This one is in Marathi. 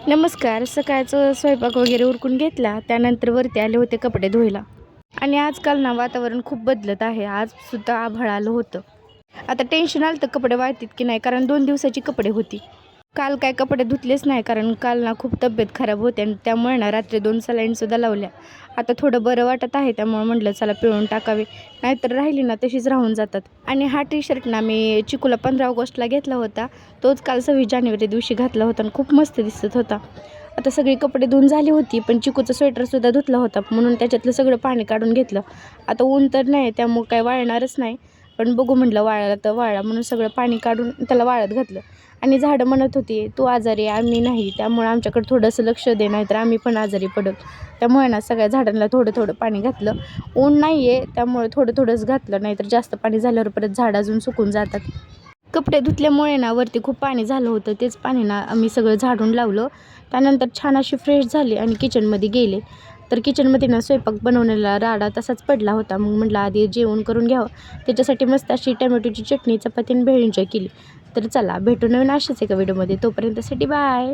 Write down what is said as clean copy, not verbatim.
नमस्कार. सकाळचं स्वयंपाक वगैरे उरकून घेतला. त्यानंतर वरती आले होते कपडे धुवायला. आणि आजकाल ना वातावरण खूप बदलत आहे. आजसुद्धा आभाळ आलं होतं. आता टेन्शन आलं तर कपडे वाळतील की नाही, कारण 2 दिवसाची कपडे होती. काल काय कपडे धुतलेच नाही, कारण काल ना खूप तब्येत खराब होती आणि त्यामुळे ना रात्री 2 सलाईनसुद्धा लावल्या. आता थोडं बरं वाटत आहे, त्यामुळे म्हटलं चला पिळून टाकावे. नाहीतर राहिली ना तशीच राहून जातात. आणि हा टी-शर्ट ना मी चिकूला 15 ऑगस्टला घेतला होता. तोच काल 26 जानेवारी दिवशी घातला होता आणि खूप मस्त दिसत होता. आता सगळी कपडे धुवून झाली होती, पण चिकूचा स्वेटरसुद्धा धुतला होता, म्हणून त्याच्यातलं सगळं पाणी काढून घेतलं. आता ऊन तर नाही, त्यामुळं काय वाळणारच नाही. पण बघू म्हटलं वाळला तर वाळा, म्हणून सगळं पाणी काढून त्याला वाळत घातलं. आणि झाडं म्हणत होती, "तू आजारी आहे, आम्ही नाही, त्यामुळे आमच्याकडे थोडंसं लक्ष दे, नाहीतर आम्ही पण आजारी पडू." त्यामुळे ना सगळ्या झाडांना थोडं थोडं पाणी घातलं. ऊन नाही आहे, त्यामुळे थोडं थोडंच घातलं, नाहीतर जास्त पाणी झाल्यावर परत झाडं अजून सुकून जातात. कपडे धुतल्यामुळे ना वरती खूप पाणी झालं होतं. तेच पाणी ना आम्ही सगळं झाडून लावलं. त्यानंतर छान अशी फ्रेश झाली आणि किचनमध्ये गेले. तर किचनमध्ये ना स्वयंपाक बनवलेला राडा तसाच पडला होता. मग म्हटलं आधी जेवण करून घ्यावं. त्याच्यासाठी मस्त अशी टोमॅटोची चटणी, चपाती आणि भेळ एन्जॉय केली. तर चला भेटू नवीन अशाच एका व्हिडिओमध्ये. तोपर्यंतसाठी बाय.